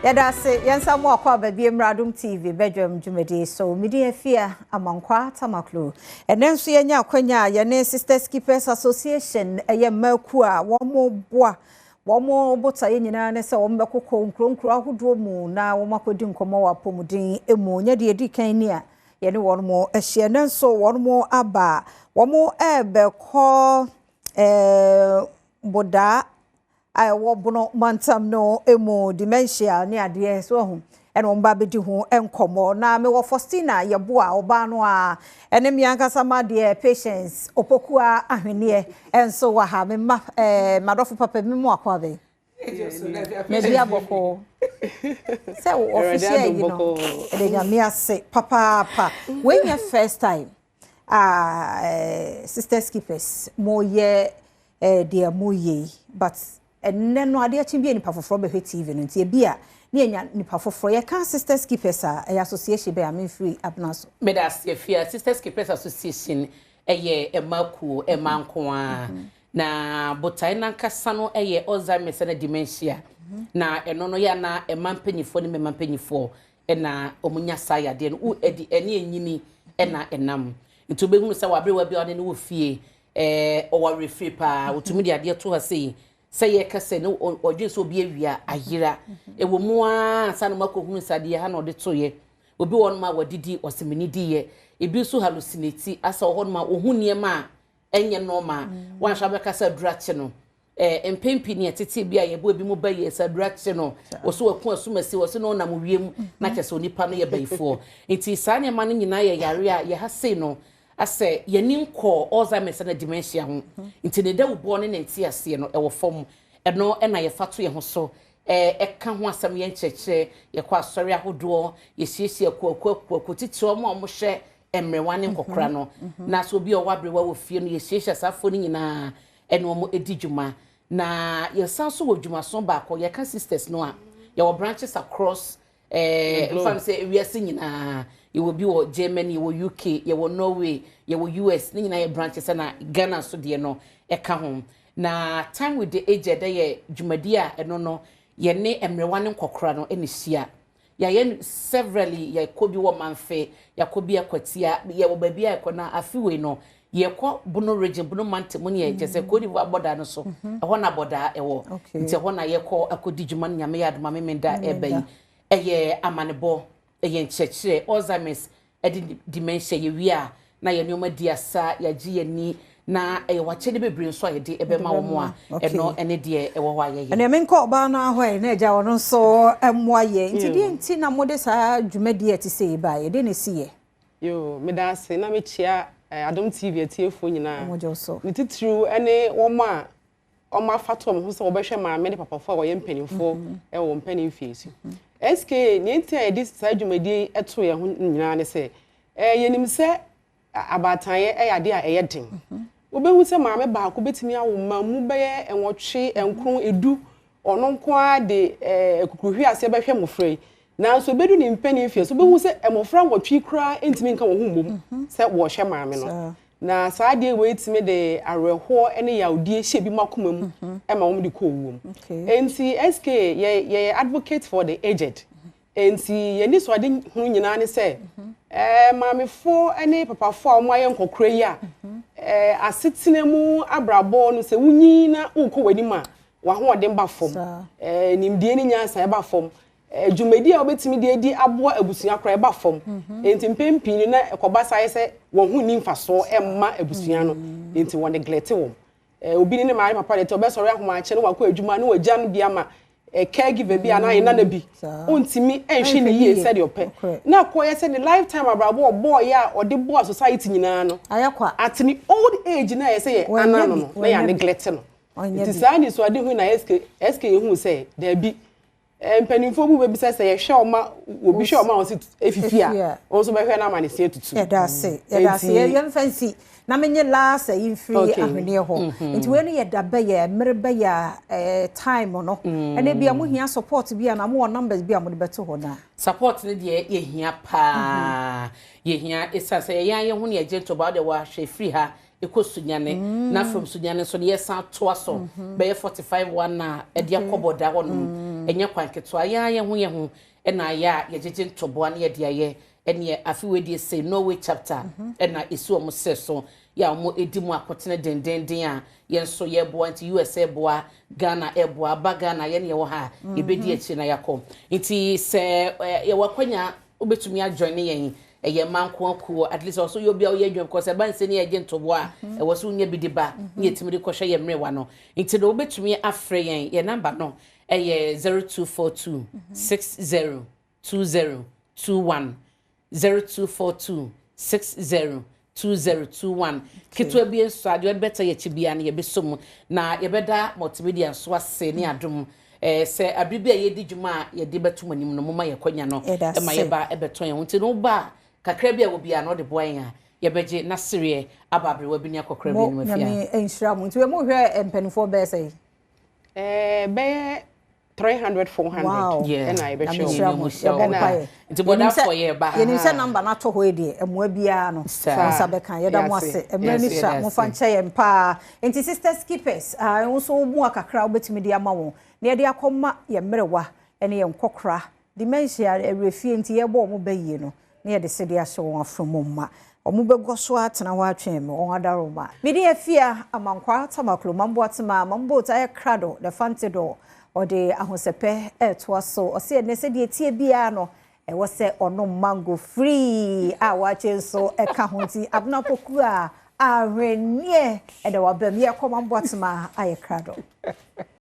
Yada se yansa mo akwa baby Adom TV Badwam Jumedi so media fear amankwa tamaklo enenso yenya akwanya ye ne Sisters Keepers Association eye maku a wo mo bota ye nyina ne se wo mbekokọ nkronkro ahodo mu na wo makodi nkomo wa pomudin emu nya de edi kan ni a ye ne won mo ehye nenso won mo aba wo mo ebekọ boda I wobono mantam no emu dementia ne ade so ho eno mba bedi ho enkomo na me wo Faustina yeboa oba no a ene mi ankasa ma de patience opokua ahwene enso wa ha me ma madofo papa mi mu akwa be me dia boko se wo official you know e de me ase papa when your first time Sisters Keepers mo ye de mo ye but enne no ade achimbi nipa foforo be TV no ntie bia ne enya nipa foforo ye kan Sisters Keepers association be am free abnaso me da afia Sisters Keepers Association eye emaku emanko a na botai na nkasa no eye Alzheimer's na dementia na eno no ya na emampanyifo ne memampanyifo na omunya saya de no edi ene enyini na enam nti obehunu se wabrewa bia ne wo fie owa refree pa otumi de ade to ha sei say ye kase no odwe so obi awia ayira ewo mu a sanu makohunu sade ha na ode toye obi won ma wadidi osemini diye ebi so hallucinate asa ohon ma ohunnie ma enye no ma wan hwa be kasa durache no empempi ne tete bia ye bo ebi mu ba ye sa durache no oso waku asumasi oso no na mo wiem na kese onipa no ye bayifo enti sa ne ma no nyina ye yare a ye ha sei no ase yenim ko Alzheimer's na dementia ho nti ne da ubo ne nti ase no ewo fom eno na ye fato ye ho so eka ho asam ye ncheche ye kwa asori ahodo ye siesie kwa titiro mo hye emrewane nkokra no na so bi o wabrewa wo fie no ye siesie safo ni nyina eno mo edijuma na ye sanso wo djuma so ba ko ye ka sisters no a ye wo branches across fan say we are nyina you will be what Germany, you will UK, you will Norway, you will US, ni na branches na Ghana so de no e ka home. Na time with the age de ye dwumadia eno no ye ne emrewane nkokora no eni hia. Ya ye severally ye kobi wo manfe, ya kobi akwatia, ye wo babia ekona afiwe no ye ko Bono region Bono mantemu ne ye jese kodi wa boda no so. Ho na boda ewo. Nti ho na ye ko akodi dwuma nyame ya adoma memenda ebai. Eye amanebo yen chechire Alzheimer's dementia ye wia na ye nyoma diasa ya gi ani na wache de bebre nso ye de ebe ma wo mo a eno ene de ewo hwa ye ene men ko ba na hwa na eja wono so emwa ye nti de nti na mode sa dwumadi ati sei ba ye de ne siye yo me da se na me chia Adom TV atiefo nyina mojo so ni titru ene wo ma oma fatom ho so wo behwe ma me de papafo wo ye mpanimfo wo mpanimfiesu SK nienti a dis sajumadi eto ye ho nyina ne se yenim se abatan ye eyade a eyeden obehu se maame ba ko betimi awoma mu beye enwotwe enkron edu ono nko a de ekukuhwi ase behwe mofrei na so bedu ni mpani fie so obehu se emofra nwotwe kura entimi nka wo humom se wo hwe maame no na saade we etimi de areho ene yaudie hye bi makoma mu ema wo de ko wom enti SK ye advocate for the aged enti ye ni so ade hunu nyina ne se maamefo ene papafo a mo aye nkokora yi a asetena mu abrabo no se wunyi na ukọ wadima wa ho ode mba fom nimdie ni nyansa e ba fom dwumadi a obetimi de edi aboa abusua kora e ba fom enti mpempi ni na ekobasa ye se wo hu ni mfaso emma abusua no enti wo neglect wo obi ni maare papa de te obesori ahoma ache no wakọ adwuma no wagya no bia ma caregiver bi ana na bi ontimi enhwe ne yie said ope na koye said the lifetime abrabo boy ya ode boa society nyina no ayakwa at the old age na ye say ana no na ya neglect no it is any so ade hu na SK hu say there be mpanimfo bu be say ye hwe oma obi hwe oma on efifi a also be hwe na ma ne se tutu ya da se ye fancy na menye last in free ahwene ho nti we no ye dabe ye merebe ya time no ene bia mo hia support bia na mo numbers bia mo de beto ho na support ne de ye hia pa ye hia esase ye ho ne agent about the wa hwe free ha ekosunyane na from sunyane so ne ye san to aso be 45 one na e de akoboda ho no enye kwanketwa ya ho na ya yejeje ntoboa na ye de aye ene afi we de say Norway chapter na esu omo se so ya omo edimu akotene dendenden a yenso ye boa nti USA boa Ghana boa ba Ghana ye ne wo ha ebedi achi na yakọ nti se ye wakwanya obetumi ajoin yen eye manko akuo at least also you bia ye dwem because ban se ne ye ntoboa so nya bidiba ne yetimi de kohwe ye mrewa no nti do obetumi afre yen ye number no 0242 602021 0242 602021 kitwa bi enso ade better ye chibia na ye besom na ye beda multimedia so ase ne adom se abribi a ye di djuma ye de betum anim no moma ye kwanya no ma ye ba ebeton ye nti no ba kakra bi a wo bia no de boan a ye beje na sere ababre wa bi ne akokra bi no afia me enhira mu nti we mo hwe empanifo be say be 300 400 and I be sure nti boda for ye ba ye nim se number na to ho e de emoa bia no so be kan ye da mo ase emra ni sha mo fa nche ye mpa nti sisters keepers nso mu akakra obetimi de ama won na ye de akoma ye mrewa ene ye nkokra dementia erefie nti ye bo mo bayie no na ye de se de ahye won afromo ma omo bego so atena wa atwen me on adaroma me de afia amankwa tamaklo mambo atema mambo ta ye krado the fantido ode ahosepe to so o se ne se de tie bia no e wo se ono mango free a wa chenso e ka ho ti abna poku a ahwenie e de wa bam ye komambo atema aye krado